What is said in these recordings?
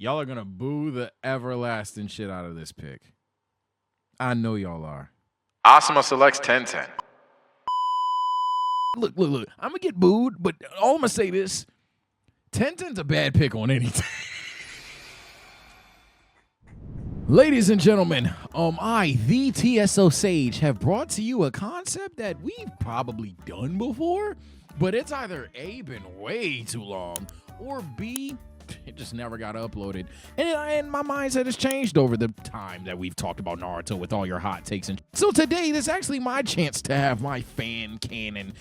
Y'all are gonna boo the everlasting shit out of this pick. I know y'all are. Asuma selects 10-10. Look. I'm gonna get booed, but all I'm gonna say this: 10-10's a bad pick on any team. Ladies and gentlemen, I, the TSO Sage, have brought to you a concept that we've probably done before, but it's either A, been way too long, or B, it just never got uploaded. And my mindset has changed over the time that we've talked about Naruto with all your hot takes. And so today, this is actually my chance to have my fan canon,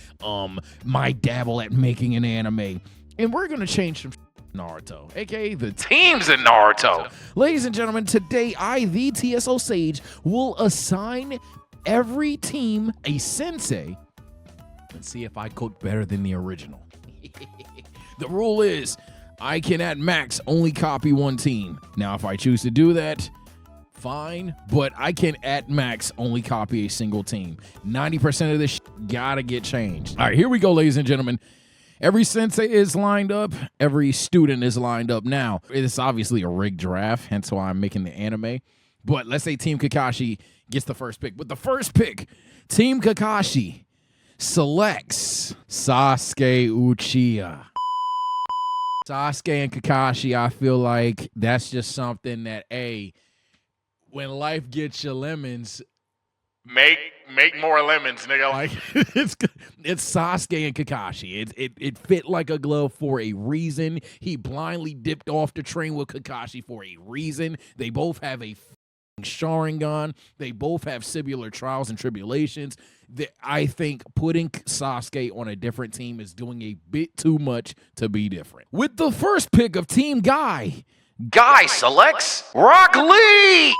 my dabble at making an anime. And we're going to change some Naruto, aka the Teams in Naruto. Ladies and gentlemen, today I, the TSO Sage, will assign every team a sensei and see if I cook better than the original. The rule is I can at max only copy one team. Now, if I choose to do that, fine, but I can at max only copy a single team. 90% of this gotta get changed. All right, here we go, ladies and gentlemen. Every sensei is lined up. Every student is lined up. Now, it's obviously a rigged draft, hence why I'm making the anime. But let's say Team Kakashi gets the first pick. With the first pick, Team Kakashi selects Sasuke Uchiha. Sasuke and Kakashi, I feel like that's just something that, A, when life gets you lemons, Make more lemons, nigga. like it's Sasuke and Kakashi. It fit like a glove for a reason. He blindly dipped off the train with Kakashi for a reason. They both have a Sharingan. They both have similar trials and tribulations. I think putting Sasuke on a different team is doing a bit too much to be different. With the first pick of Team Guy selects Rock Lee.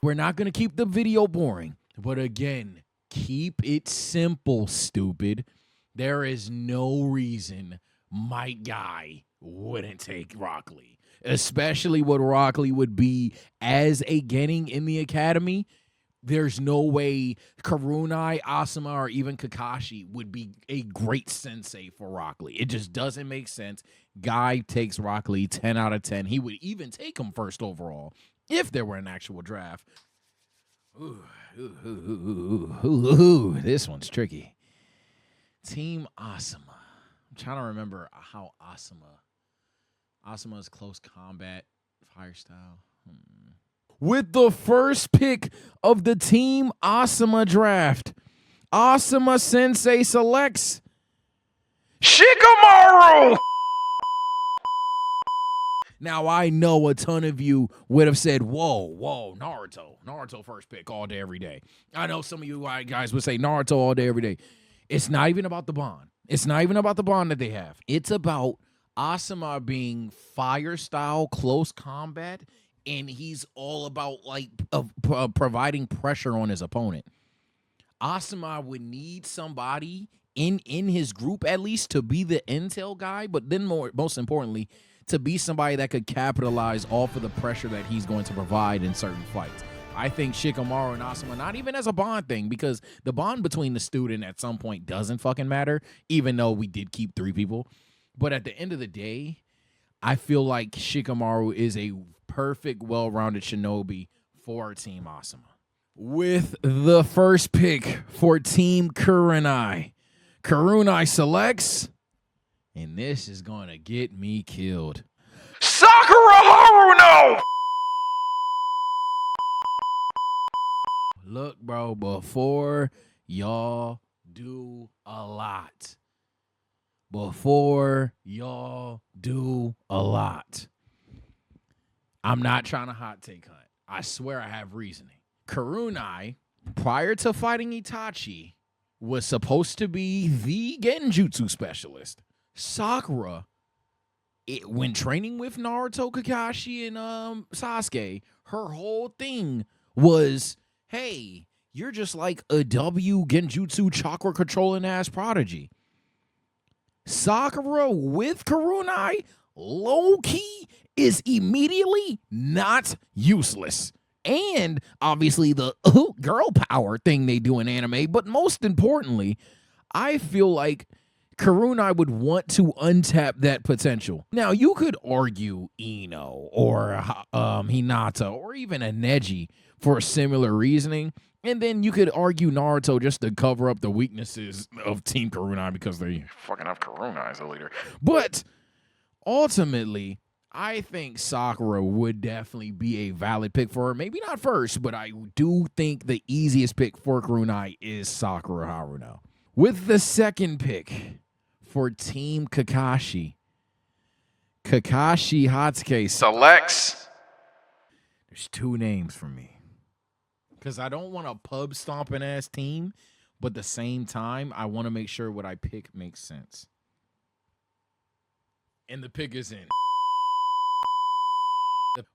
We're not going to keep the video boring, but again, keep it simple, stupid. There is no reason my guy wouldn't take Rock Lee, especially what Rock Lee would be as a Genin in the academy. There's no way Karunai, Asuma, or even Kakashi would be a great sensei for Rock Lee. It just doesn't make sense. Guy takes Rock Lee 10 out of 10. He would even take him first overall if there were an actual draft. This one's tricky. Team Asuma. I'm trying to remember how Asuma's close combat, fire style. With the first pick of the Team Asuma draft, Asuma Sensei selects Shikamaru. Now, I know a ton of you would have said, whoa, Naruto first pick all day, every day. I know some of you guys would say Naruto all day, every day. It's not even about the bond. It's not even about the bond that they have. It's about Asuma being fire style, close combat, and he's all about providing pressure on his opponent. Asuma would need somebody in his group at least to be the intel guy, but then most importantly, to be somebody that could capitalize off of the pressure that he's going to provide in certain fights. I think Shikamaru and Asuma, not even as a bond thing, because the bond between the student at some point doesn't fucking matter, even though we did keep 3 people. But at the end of the day, I feel like Shikamaru is a perfect, well-rounded shinobi for Team Asuma. With the first pick for Team Karunai selects, and this is going to get me killed, Sakura Haruno. Look, bro, before y'all do a lot, I'm not trying to hot take hunt. I swear I have reasoning. Karunai, prior to fighting Itachi, was supposed to be the Genjutsu specialist. Sakura, when training with Naruto, Kakashi, and Sasuke, her whole thing was, hey, you're just like a W Genjutsu chakra controlling ass prodigy. Sakura with Karunai, low-key, is immediately not useless. And obviously the girl power thing they do in anime, but most importantly, I feel like Karunai would want to untap that potential. Now, you could argue Ino or Hinata or even a Neji for similar reasoning. And then you could argue Naruto just to cover up the weaknesses of Team Karunai because they Fucking have Karuna as a leader. But ultimately, I think Sakura would definitely be a valid pick for her. Maybe not first, but I do think the easiest pick for Karunai is Sakura Haruno. With the second pick for Team Kakashi, Kakashi Hatsuke Selects. There's two names for me. Because I don't want a pub stomping ass team, but at the same time, I want to make sure what I pick makes sense. And the pick is in.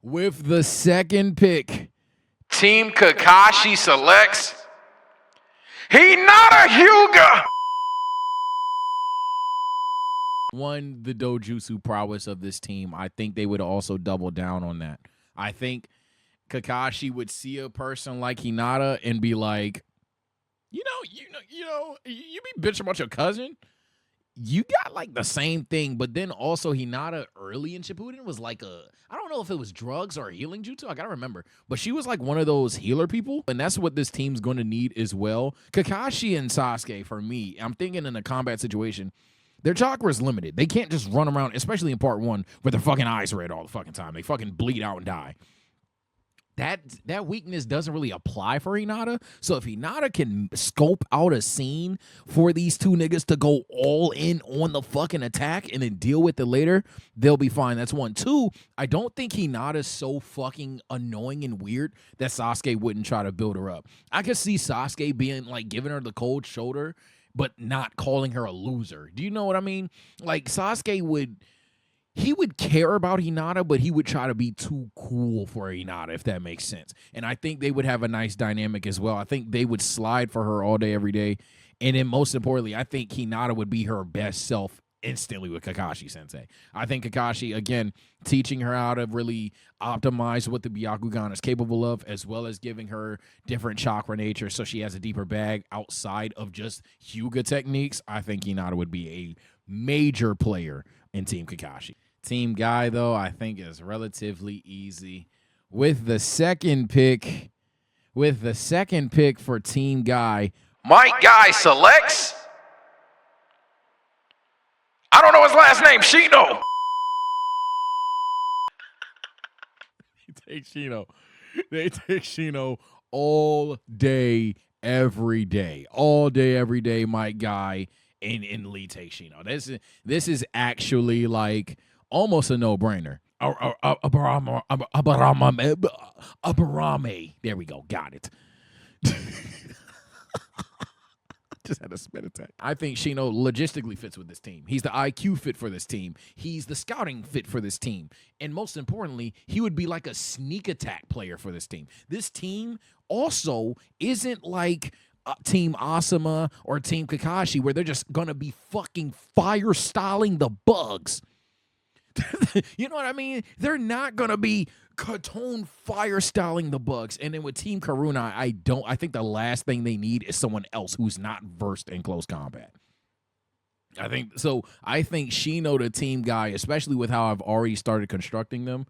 With the second pick, Team Kakashi selects Hinata Hyuga. one, the dojutsu prowess of this team. I think they would also double down on that. I think Kakashi would see a person like Hinata and be like, you be bitching about your cousin. You got like the same thing, but then also Hinata early in Shippuden was like I don't know if it was drugs or a healing jutsu. I gotta remember, but she was like one of those healer people, and that's what this team's going to need as well. Kakashi and Sasuke, for me, I'm thinking in a combat situation, their chakra is limited. They can't just run around, especially in part 1, with their fucking eyes red all the fucking time. They fucking bleed out and die. That weakness doesn't really apply for Hinata. So if Hinata can scope out a scene for these two niggas to go all in on the fucking attack and then deal with it later, they'll be fine. That's one. Two, I don't think Hinata's so fucking annoying and weird that Sasuke wouldn't try to build her up. I could see Sasuke being like giving her the cold shoulder, but not calling her a loser. Do you know what I mean? Like Sasuke would care about Hinata, but he would try to be too cool for Hinata, if that makes sense. And I think they would have a nice dynamic as well. I think they would slide for her all day, every day. And then most importantly, I think Hinata would be her best self instantly with Kakashi Sensei. I think Kakashi, again, teaching her how to really optimize what the Byakugan is capable of, as well as giving her different chakra nature so she has a deeper bag outside of just Hyuga techniques. I think Hinata would be a major player in Team Kakashi. Team Guy, though, I think is relatively easy. With the second pick for Team Guy, Mike Guy selects. I don't know his last name. Shino. They take Shino all day, every day. All day, every day, Mike Guy and Lee take Shino. This is actually like almost a no-brainer. Abarame. There we go. Got it. Just had a spit attack. I think Shino logistically fits with this team. He's the IQ fit for this team. He's the scouting fit for this team. And most importantly, he would be like a sneak attack player for this team. This team also isn't like Team Asuma or Team Kakashi where they're just going to be fucking fire styling the bugs. You know what I mean? They're not going to be Katone fire styling the bugs. And then with Team Karuna, I think the last thing they need is someone else who's not versed in close combat. I think Shino, the Team Guy, especially with how I've already started constructing them,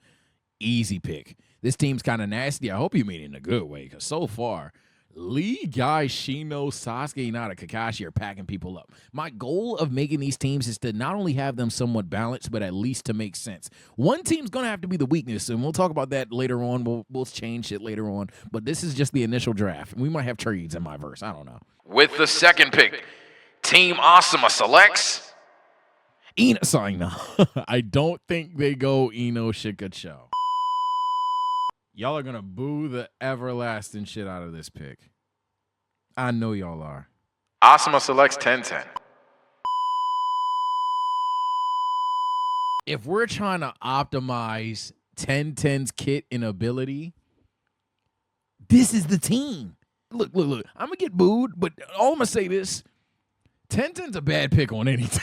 easy pick. This team's kind of nasty. I hope you mean it in a good way, because so far, Lee, Guy, Shino, Sasuke, Hinata, Kakashi are packing people up. My goal of making these teams is to not only have them somewhat balanced, but at least to make sense. One team's going to have to be the weakness, and we'll talk about that later on. We'll change it later on. But this is just the initial draft. We might have trades in my verse. I don't know. With the second pick, Team Asuma selects Ino. Sorry, no. I don't think they go Ino Shikacho. Y'all are going to boo the everlasting shit out of this pick. I know y'all are. Asuma selects Tenten. If we're trying to optimize Tenten's kit and ability, this is the team. Look. I'm going to get booed, but all I'm going to say this. Tenten's a bad pick on any team.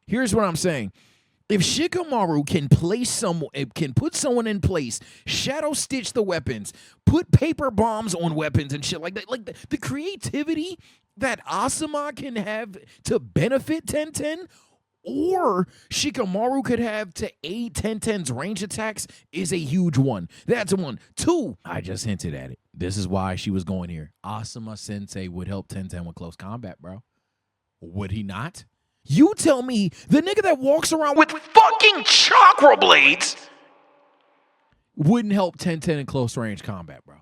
Here's what I'm saying. If Shikamaru can put someone in place, shadow stitch the weapons, put paper bombs on weapons and shit like that, like the creativity that Asuma can have to benefit 1010 or Shikamaru could have to aid 1010's range attacks is a huge one. That's one. Two, I just hinted at it. This is why she was going here. Asuma Sensei would help 1010 with close combat, bro. Would he not? You tell me the nigga that walks around With fucking chakra blades. wouldn't help 1010 in close range combat, bro.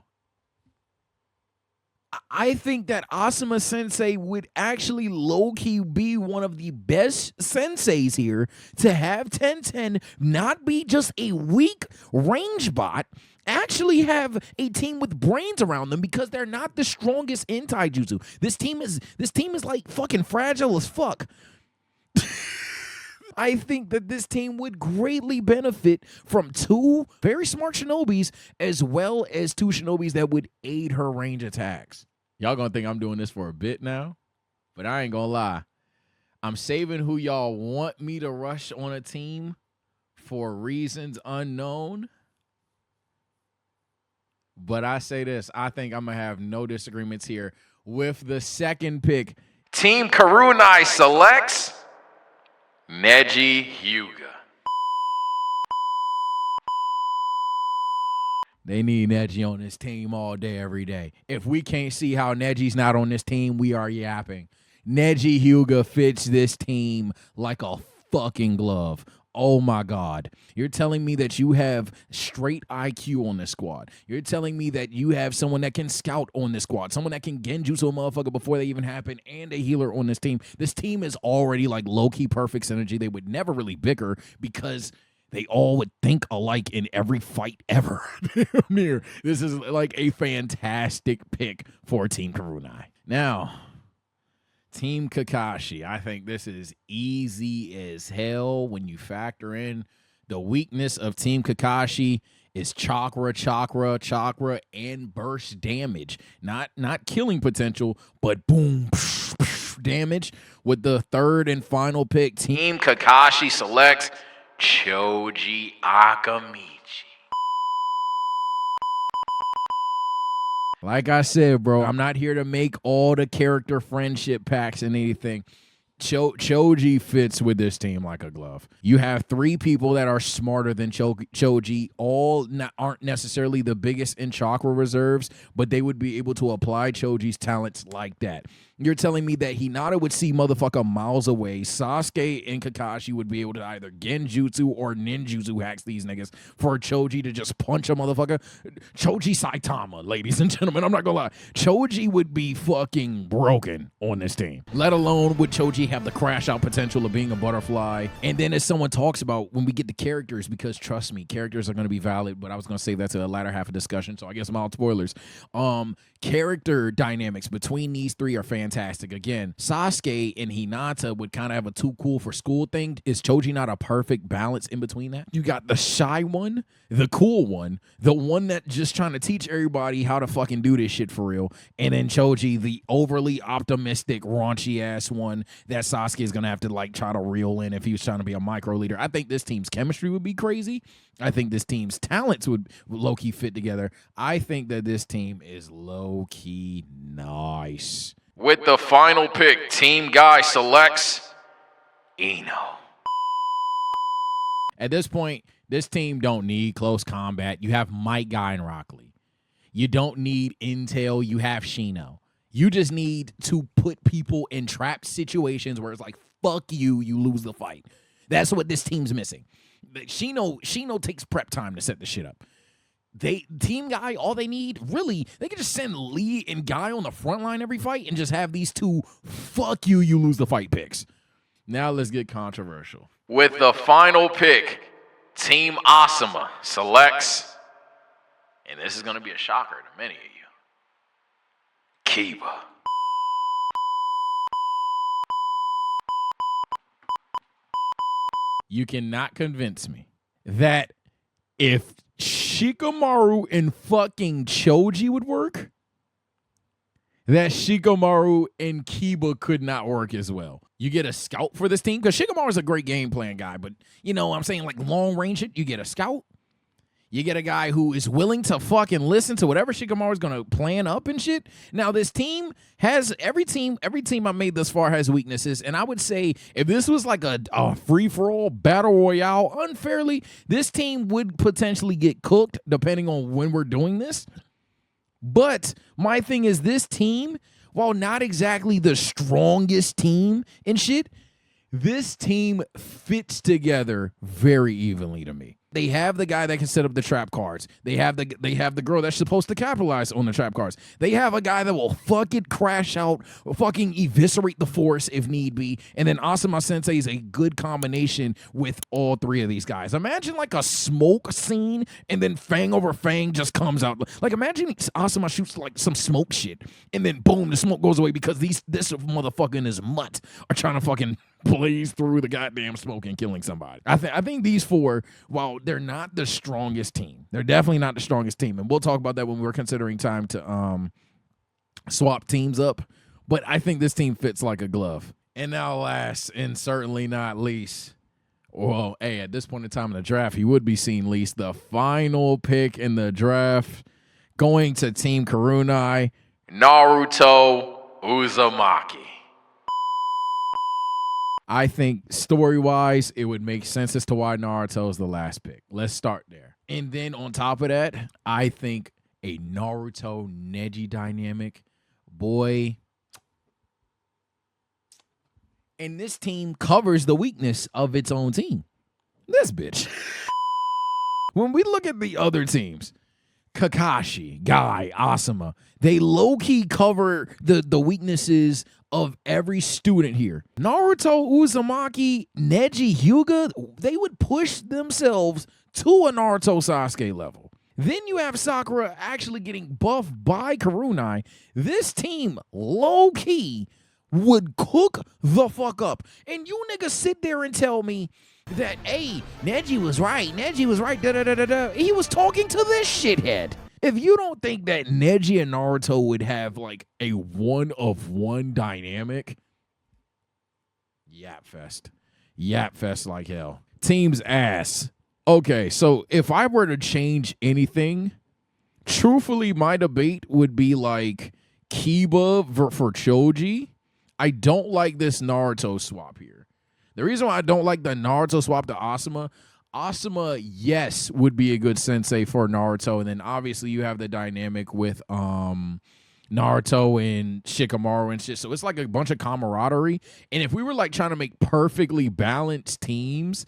I think that Asuma Sensei would actually low-key be one of the best senseis here to have 1010 not be just a weak range bot, actually have a team with brains around them because they're not the strongest in taijutsu. This team is like fucking fragile as fuck. I think that this team would greatly benefit from two very smart shinobis as well as two shinobis that would aid her range attacks. Y'all gonna think I'm doing this for a bit now, but I ain't gonna lie. I'm saving who y'all want me to rush on a team for reasons unknown. But I say this, I think I'm gonna have no disagreements here with the second pick. Team Karunai selects Neji Hyuga. They need Neji on this team all day, every day. If we can't see how Neji's not on this team, we are yapping. Neji Hyuga fits this team like a fucking glove. Oh my God. You're telling me that you have straight IQ on this squad. You're telling me that you have someone that can scout on this squad, someone that can genjutsu a motherfucker before they even happen, and a healer on this team. This team is already like low-key perfect synergy. They would never really bicker because they all would think alike in every fight ever. This is like a fantastic pick for Team Karunai. Now, Team Kakashi. I think this is easy as hell when you factor in the weakness of Team Kakashi is chakra, and burst damage. Not killing potential, but boom, psh, psh, damage. With the third and final pick, Team Kakashi selects Choji Akamichi. Like I said, bro, I'm not here to make all the character friendship packs and anything. Choji fits with this team like a glove. You have three people that are smarter than Choji, aren't necessarily the biggest in chakra reserves, but they would be able to apply Choji's talents like that. You're telling me that Hinata would see motherfucker miles away. Sasuke and Kakashi would be able to either genjutsu or ninjutsu hacks these niggas for Choji to just punch a motherfucker. Choji Saitama, ladies and gentlemen. I'm not gonna lie. Choji would be fucking broken on this team. Let alone would Choji have the crash out potential of being a butterfly. And then as someone talks about when we get to characters, because trust me, characters are going to be valid, but I was going to save that to the latter half of discussion, so I guess I'm out spoilers. Character dynamics between these three are fantastic. Again, Sasuke and Hinata would kind of have a too cool for school thing. Is Choji not a perfect balance in between that? You got the shy one, the cool one, the one that just trying to teach everybody how to fucking do this shit for real, and then Choji, the overly optimistic, raunchy ass one that Sasuke is gonna have to like try to reel in if he was trying to be a micro leader. I think this team's chemistry would be crazy. I think this team's talents would low-key fit together. I think that this team is low-key nice. With the final pick, Team Guy selects Ino. At this point, this team don't need close combat. You have Might Guy and Rock Lee. You don't need intel. You have Shino. You just need to put people in trapped situations where it's like, fuck you, you lose the fight. That's what this team's missing. Shino takes prep time to set the shit up. Team Guy, all they need, really, they can just send Lee and Guy on the front line every fight and just have these two fuck you, you lose the fight picks. Now let's get controversial. With the final pick, Team Asuma selects, and this is going to be a shocker to many of you, Kiba. You cannot convince me that if Shikamaru and fucking Choji would work, that Shikamaru and Kiba could not work as well. You get a scout for this team, because Shikamaru's a great game plan guy, but you know what I'm saying, like long range it, you get a scout, You get a guy who is willing to fucking listen to whatever Shikamaru's gonna plan up and shit. Now, this team has every team I made thus far has weaknesses, and I would say if this was like a free-for-all battle royale unfairly, this team would potentially get cooked depending on when we're doing this. But my thing is, this team, while not exactly the strongest team and shit, this team fits together very evenly to me. They have the guy that can set up the trap cards. They have the girl that's supposed to capitalize on the trap cards. They have a guy that will fucking crash out, fucking eviscerate the force if need be. And then Asuma Sensei is a good combination with all three of these guys. Imagine like a smoke scene and then Fang over Fang just comes out. Like imagine Asuma shoots like some smoke shit and then boom, the smoke goes away because this motherfucker and his mutt are trying to fucking blaze through the goddamn smoke and killing somebody. I think these four, while they're not the strongest team, they're definitely not the strongest team, and we'll talk about that when we're considering time to swap teams up. But I think this team fits like a glove. And now, last and certainly not least, well, hey, at this point in time in the draft, he would be seen least. The final pick in the draft, going to Team Karunai, Naruto Uzumaki. I think story-wise, it would make sense as to why Naruto is the last pick. Let's start there. And then on top of that, I think a Naruto-Neji dynamic, boy. And this team covers the weakness of its own team. This bitch. When we look at the other teams, Kakashi, Guy, Asuma, they low-key cover the weaknesses of every student here. Naruto, Uzumaki, Neji, Hyuga, they would push themselves to a Naruto Sasuke level. Then you have Sakura actually getting buffed by Karunai. This team, low-key, would cook the fuck up. And you niggas sit there and tell me that, hey, Neji was right, da-da-da-da-da. He was talking to this shithead. If you don't think that Neji and Naruto would have like a one-of-one dynamic, Yap Fest like hell. Team's ass. Okay, so if I were to change anything, truthfully, my debate would be like Kiba for Choji. I don't like this Naruto swap here. The reason why I don't like the Naruto swap to Asuma, yes, would be a good sensei for Naruto. And then obviously you have the dynamic with Naruto and Shikamaru and shit. So it's like a bunch of camaraderie. And if we were like trying to make perfectly balanced teams,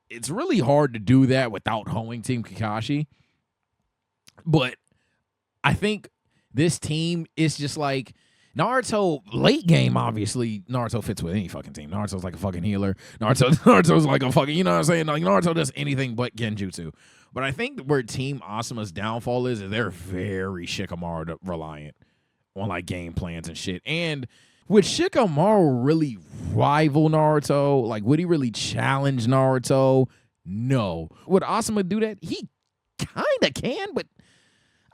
it's really hard to do that without hoeing Team Kakashi. But I think this team is just like Naruto late game. Obviously, Naruto fits with any fucking team. Naruto's like a fucking healer. Naruto's like a fucking, you know what I'm saying? Like Naruto does anything but genjutsu. But I think where Team Asuma's downfall is they're very Shikamaru reliant on like game plans and shit. And would Shikamaru really rival Naruto? Like, would he really challenge Naruto? No. Would Asuma do that? He kind of can, but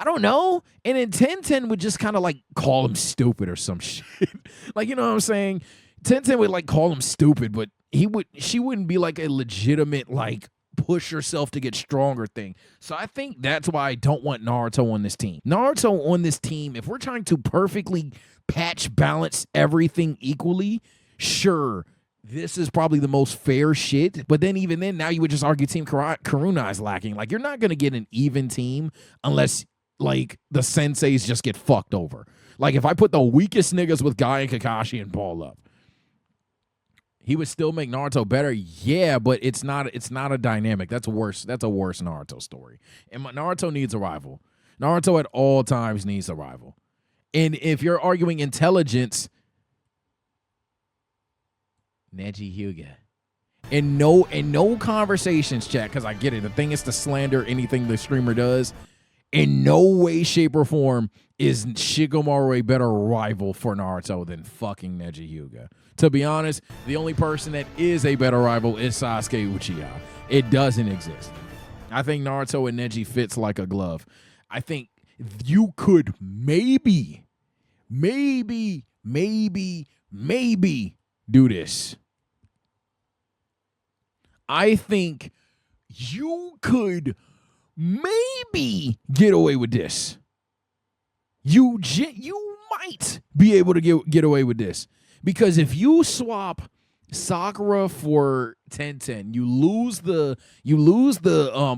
I don't know. And then 1010 would just kind of like call him stupid or some shit. Like, you know what I'm saying? 1010 would like call him stupid, but she wouldn't be like a legitimate like push yourself to get stronger thing. So I think that's why I don't want Naruto on this team. Naruto on this team, if we're trying to perfectly patch balance everything equally, sure, this is probably the most fair shit. But then even then, now you would just argue Team Karuna is lacking. Like, you're not going to get an even team unless like the senseis just get fucked over. Like if I put the weakest niggas with Guy and Kakashi and ball up, he would still make Naruto better. Yeah, but it's not a dynamic. That's worse. That's a worse Naruto story. And Naruto needs a rival. Naruto at all times needs a rival. And if you're arguing intelligence, Neji Hyuga. And no conversations, chat, because I get it. The thing is to slander anything the streamer does. In no way, shape, or form is Shikamaru a better rival for Naruto than fucking Neji Hyuga. To be honest, the only person that is a better rival is Sasuke Uchiha. It doesn't exist. I think Naruto and Neji fits like a glove. I think you could maybe do this. I think you could maybe get away with this. You might be able to get away with this. Because if you swap Sakura for Tenten, you lose the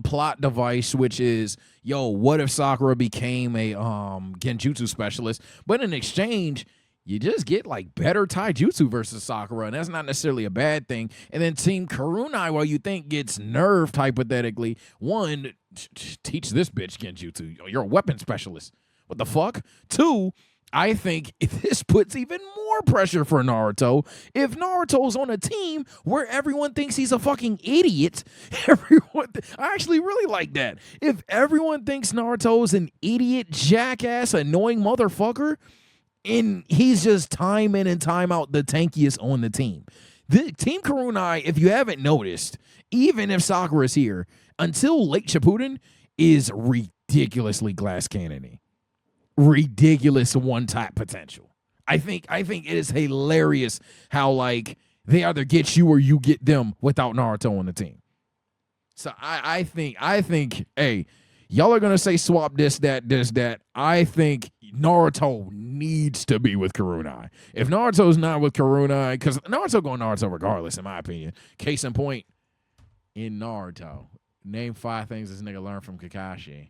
plot device, which is, yo, what if Sakura became a genjutsu specialist? But in exchange, you just get like better taijutsu versus Sakura, and that's not necessarily a bad thing. And then Team Karunai, while you think gets nerfed hypothetically, one, teach this bitch genjutsu. You're a weapon specialist. What the fuck? Two, I think this puts even more pressure for Naruto. If Naruto's on a team where everyone thinks he's a fucking idiot, I actually really like that. If everyone thinks Naruto's an idiot, jackass, annoying motherfucker, and he's just time in and time out the tankiest on the team. The Team Karunai, if you haven't noticed, even if Sakura's here, until late Shippuden, is ridiculously glass cannon-y. Ridiculous one-tap potential. I think it is hilarious how like they either get you or you get them without Naruto on the team. So I think, hey, y'all are gonna say swap this, that. I think Naruto needs to be with Karunai. If Naruto's not with Karunai, because Naruto going Naruto regardless, in my opinion. Case in point, in Naruto, name 5 things this nigga learned from Kakashi.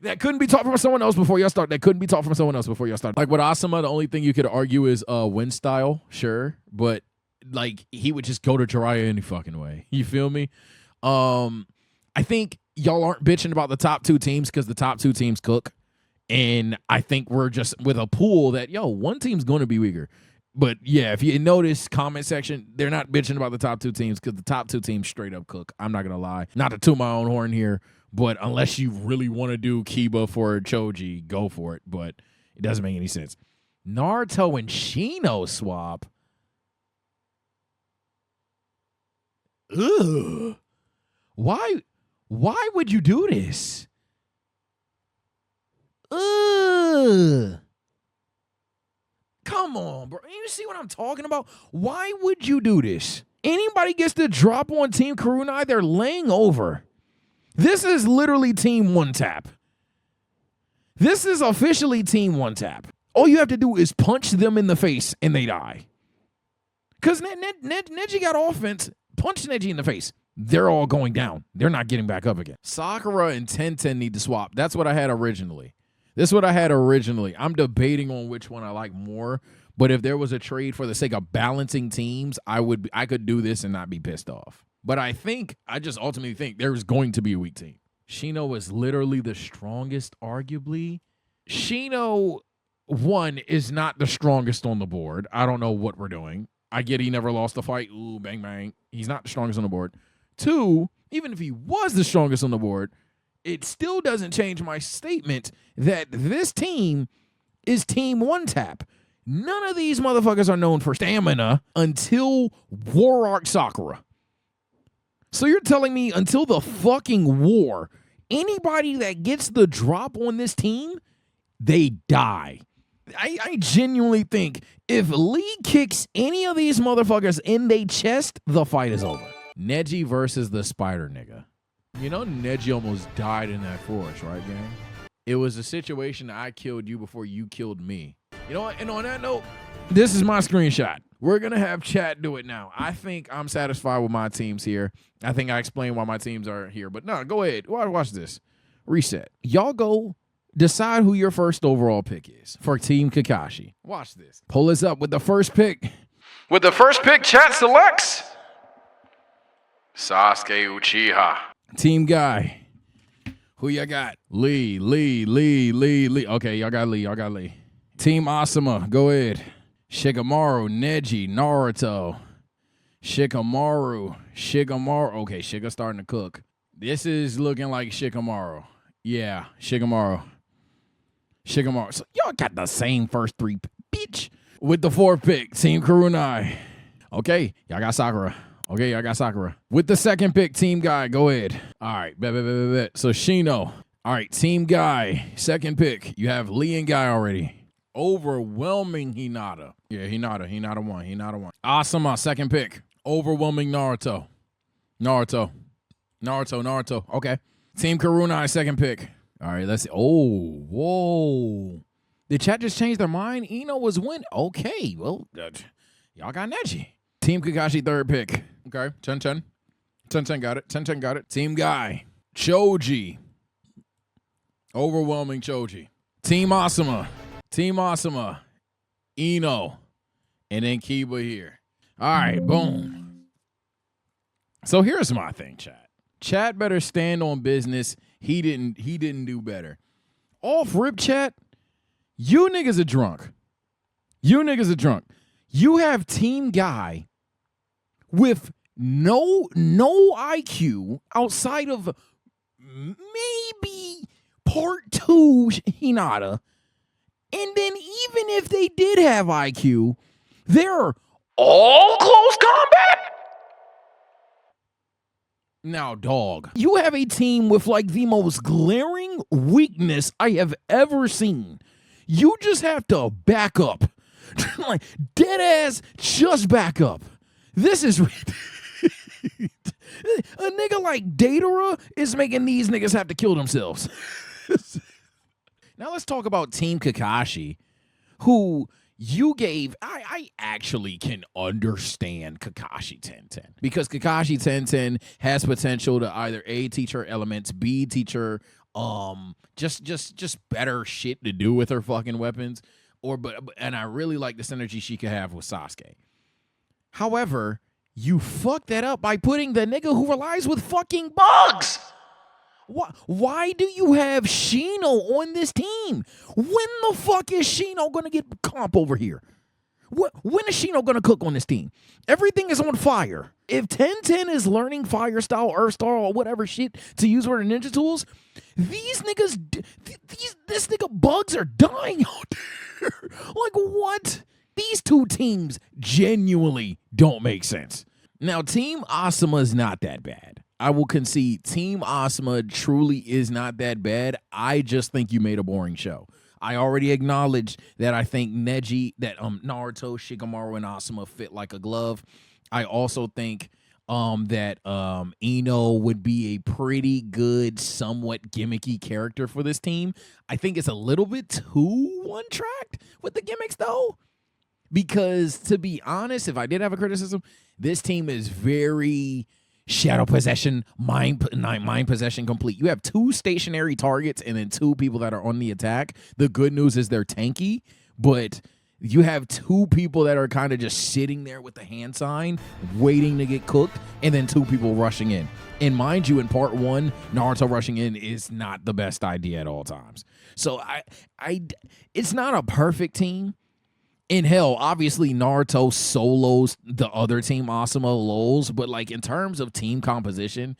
That couldn't be taught from someone else before y'all start. Like with Asuma, the only thing you could argue is wind style, sure. But like he would just go to Jiraiya any fucking way. You feel me? I think y'all aren't bitching about the top 2 teams because the top 2 teams cook. And I think we're just with a pool that, yo, one team's going to be weaker. But yeah, if you notice comment section, they're not bitching about the top 2 teams because the top 2 teams straight up cook. I'm not going to lie. Not to toot my own horn here, but unless you really want to do Kiba for Choji, go for it. But it doesn't make any sense. Naruto and Shino swap. Ugh. Why would you do this? Ugh. Come on, bro. You see what I'm talking about? Why would you do this? Anybody gets to drop on Team Karunai, they're laying over. This is literally Team One Tap. This is officially Team One Tap. All you have to do is punch them in the face and they die. Because Neji got offense. Punch Neji in the face. They're all going down. They're not getting back up again. Sakura and Tenten need to swap. That's what I had originally. I'm debating on which one I like more. But if there was a trade for the sake of balancing teams, I could do this and not be pissed off. But I just ultimately think there's going to be a weak team. Shino is literally the strongest, arguably. Shino, one, is not the strongest on the board. I don't know what we're doing. I get he never lost a fight. Ooh, bang, bang. He's not the strongest on the board. 2, even if he was the strongest on the board, it still doesn't change my statement that this team is Team One Tap. None of these motherfuckers are known for stamina until War Arc Sakura. So you're telling me until the fucking war, anybody that gets the drop on this team, they die. I genuinely think if Lee kicks any of these motherfuckers in their chest, the fight is over. Neji versus the spider nigga. You know Neji almost died in that forest, right, gang? It was a situation I killed you before you killed me. You know what? And on that note, this is my screenshot. We're going to have chat do it now. I think I'm satisfied with my teams here. I think I explained why my teams are here. But no, go ahead. Watch this. Reset. Y'all go decide who your first overall pick is for Team Kakashi. Watch this. Pull us up with the first pick. With the first pick, chat selects Sasuke Uchiha. Team Guy. Who y'all got? Lee. Okay, y'all got Lee. Team Asuma. Go ahead. Shikamaru, Neji, Naruto. Shikamaru. Okay, Shika starting to cook. This is looking like Shikamaru. Yeah, Shikamaru. So y'all got the same first 3, bitch. With the 4th pick, Team Karunai. Okay, y'all got Sakura. With the 2nd pick, Team Guy. Go ahead. All right, bet. So Shino. All right, Team Guy. 2nd pick. You have Lee and Guy already. Overwhelming Hinata. Yeah, Hinata won. Asuma, 2nd pick. Overwhelming Naruto. Naruto. Okay. Team Karunai, second pick. All right, let's see. Oh, whoa. Did chat just change their mind? Ino was win. Okay, well, y'all got Neji. Team Kakashi, third pick. Okay, 10-10. 10-10 got it. 10-10 got it. Team Guy. Choji. Overwhelming Choji. Team Asuma. Ino. And then Kiba here. All right, boom. So here's my thing, chat. Chat better stand on business. He didn't do better. Off rip, chat. You niggas are drunk. You have Team Guy with no IQ outside of maybe part 2 Hinata. And then even if they did have IQ, they're all close combat. Now, dog, you have a team with like the most glaring weakness I have ever seen. You just have to back up. Like, dead ass, just back up. This is... A nigga like Datara is making these niggas have to kill themselves. Now let's talk about Team Kakashi, who you gave... I actually can understand Kakashi 1010. Because Kakashi 1010 has potential to either A, teach her elements, B, teach her... just better shit to do with her fucking weapons, and I really like the synergy she could have with Sasuke. However, you fucked that up by putting the nigga who relies with fucking bugs. Why do you have Shino on this team? When the fuck is Shino gonna get comp over here? When is Shino gonna cook on this team? Everything is on fire. If 1010 is learning fire style, earth style, or whatever shit to use with her ninja tools, these niggas, this nigga bugs are dying out there. Like, what? These two teams genuinely don't make sense. Now, Team Asuma is not that bad. I will concede Team Asuma truly is not that bad. I just think you made a boring show. I already acknowledged that I think Naruto, Shikamaru, and Asuma fit like a glove. I also think that Ino would be a pretty good, somewhat gimmicky character for this team. I think it's a little bit too one-tracked with the gimmicks, though. Because, to be honest, if I did have a criticism, this team is very shadow possession, mind possession complete. You have 2 stationary targets and then 2 people that are on the attack. The good news is they're tanky, but you have 2 people that are kind of just sitting there with the hand sign, waiting to get cooked, and then 2 people rushing in. And mind you, in part 1, Naruto rushing in is not the best idea at all times. So it's not a perfect team. In hell, obviously Naruto solos the other team, Asuma lols, but like in terms of team composition,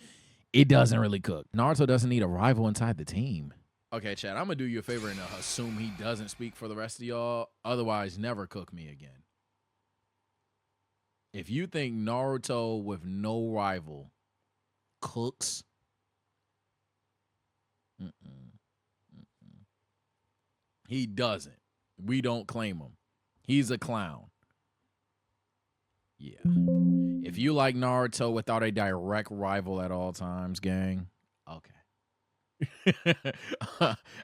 it doesn't really cook. Naruto doesn't need a rival inside the team. Okay, Chad, I'm gonna do you a favor and assume he doesn't speak for the rest of y'all. Otherwise, never cook me again. If you think Naruto with no rival cooks, he doesn't. We don't claim him. He's a clown. Yeah. If you like Naruto without a direct rival at all times, gang, okay.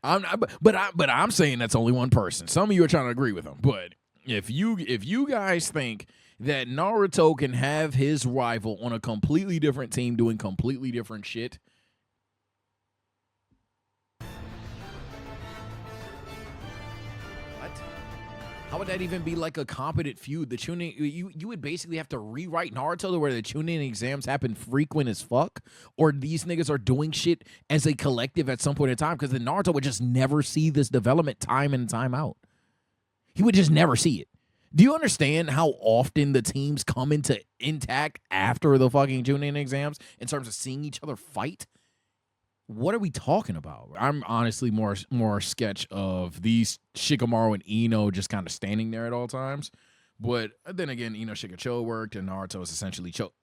I'm saying that's only one person. Some of you are trying to agree with him, but if you guys think that Naruto can have his rival on a completely different team doing completely different shit, how would that even be like a competent feud? The Chunin, you would basically have to rewrite Naruto to where the Chunin exams happen frequent as fuck, or these niggas are doing shit as a collective at some point in time, because then Naruto would just never see this development time in and time out. He would just never see it. Do you understand how often the teams come into intact after the fucking Chunin exams in terms of seeing each other fight? What are we talking about? I'm honestly more sketch of these Shikamaru and Ino just kind of standing there at all times. But then again, Ino Shikacho worked and Naruto is essentially Cho.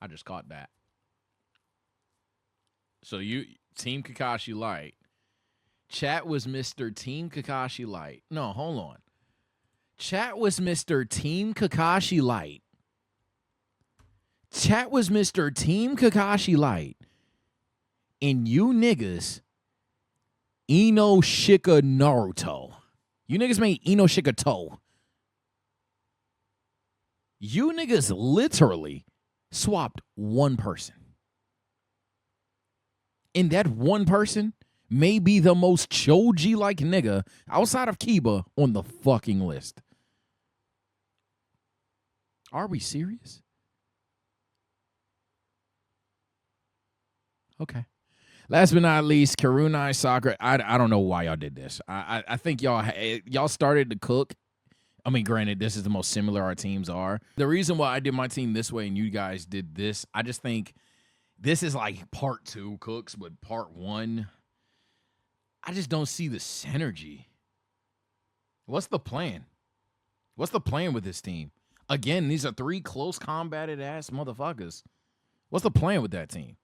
I just caught that. So you Team Kakashi Light. Chat was Mr. Team Kakashi Light. No, hold on. Chat was Mr. Team Kakashi Light. Chat was Mr. Team Kakashi Light. And you niggas, Ino Shika Naruto. You niggas made Ino Shika To. You niggas literally swapped one person. And that one person may be the most Choji-like nigga outside of Kiba on the fucking list. Are we serious? Okay. Last but not least, Karunai Sakura. I don't know why y'all did this. I think y'all started to cook. I mean, granted, this is the most similar our teams are. The reason why I did my team this way and you guys did this, I just think this is like part 2 cooks, but part 1, I just don't see the synergy. What's the plan? What's the plan with this team? Again, these are 3 close combated ass motherfuckers. What's the plan with that team?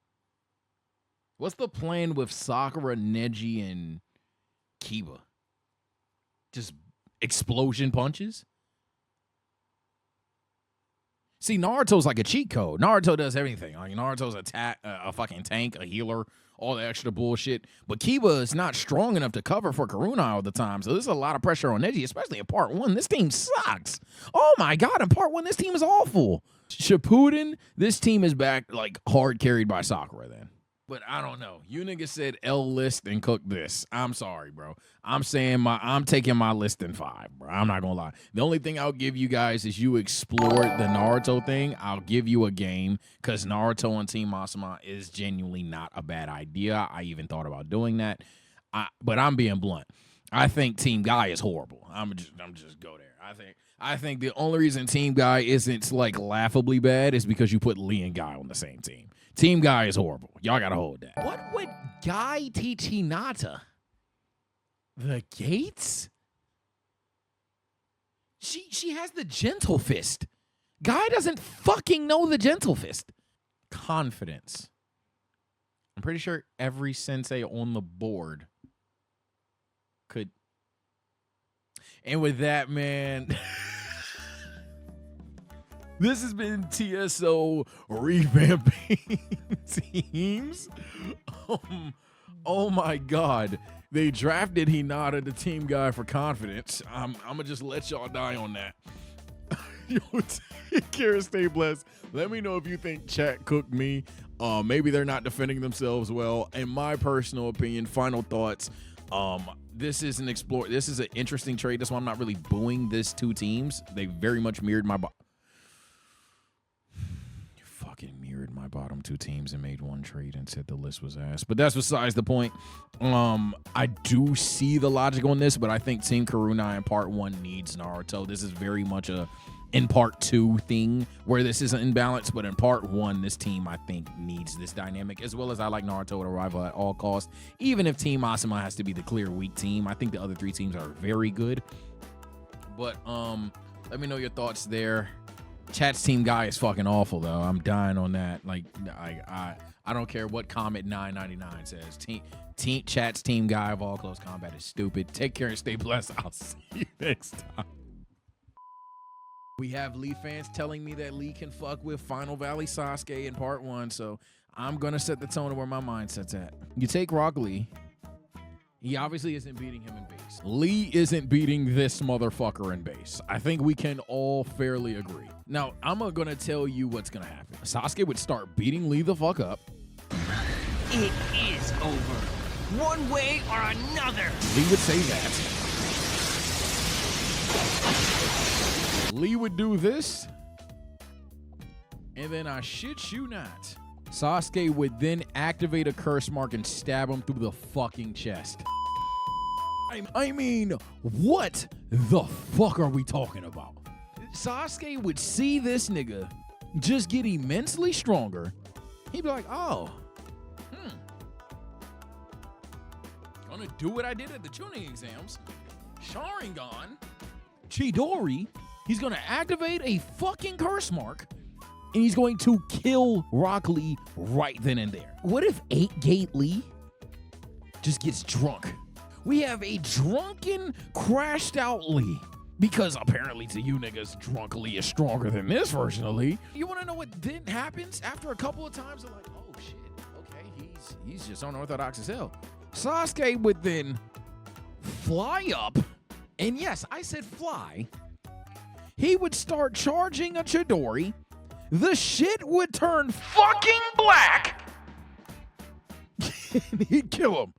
What's the plan with Sakura, Neji, and Kiba? Just explosion punches? See, Naruto's like a cheat code. Naruto does everything. Like Naruto's a fucking tank, a healer, all the extra bullshit. But Kiba is not strong enough to cover for Karunai all the time. So there's a lot of pressure on Neji, especially in part 1. This team sucks. Oh my God, in part 1, this team is awful. Shippuden, this team is back like hard carried by Sakura then. But I don't know. You niggas said L list and cook this. I'm sorry, bro. I'm taking my list in 5, bro. I'm not gonna lie. The only thing I'll give you guys is you explored the Naruto thing. I'll give you a game because Naruto on Team Asuma is genuinely not a bad idea. I even thought about doing that. But I'm being blunt. I think Team Guy is horrible. I'm just go there. I think the only reason Team Guy isn't like laughably bad is because you put Lee and Guy on the same team. Team Guy is horrible. Y'all gotta hold that. What would Guy teach Hinata? The gates? She has the gentle fist. Guy doesn't fucking know the gentle fist. Confidence. I'm pretty sure every sensei on the board could. And with that, man. This has been TSO revamping teams. Oh my God. They drafted Hinata, the Team Guy, for confidence. I'm going to just let y'all die on that. Yo, take care and stay blessed. Let me know if you think chat cooked me. Maybe they're not defending themselves well. In my personal opinion, final thoughts. This is an interesting trade. That's why I'm not really booing this 2 teams. They very much mirrored my mirrored my bottom 2 teams and made one trade and said the list was ass. But that's besides the point. I do see the logic on this, but I think Team Karunai in part 1 needs Naruto. This is very much a in part 2 thing where this is an imbalance, but in part 1, this team I think needs this dynamic, as well as I like Naruto to rival at all costs. Even if Team Asuma has to be the clear weak team, I think the other 3 teams are very good. But let me know your thoughts there. Chat's Team Guy is fucking awful though. I'm dying on that. Like I don't care what comment 999 says. Chat's Team Guy of all close combat is stupid. Take care and stay blessed. I'll see you next time. We have Lee fans telling me that Lee can fuck with Final Valley Sasuke in part 1, so I'm gonna set the tone of where my mindset's at. You take Rock Lee. He obviously isn't beating him in base. Lee isn't beating this motherfucker in base. I think we can all fairly agree. Now, I'm going to tell you what's going to happen. Sasuke would start beating Lee the fuck up. It is over. One way or another. Lee would say that. Lee would do this. And then I shit you not, Sasuke would then activate a curse mark and stab him through the fucking chest. I mean, what the fuck are we talking about? Sasuke would see this nigga just get immensely stronger. He'd be like, oh, gonna do what I did at the tuning exams. Sharingan, Chidori, he's gonna activate a fucking curse mark and he's going to kill Rock Lee right then and there. What if 8-Gate Lee just gets drunk? We have a drunken, crashed out Lee Because apparently to you niggas, Drunk Lee is stronger than this version of Lee. You want to know what then happens after a couple of times? They're like, oh shit, okay, he's just unorthodox as hell. Sasuke would then fly up, and yes, I said fly. He would start charging a Chidori. The shit would turn Fucking black. and he'd kill him.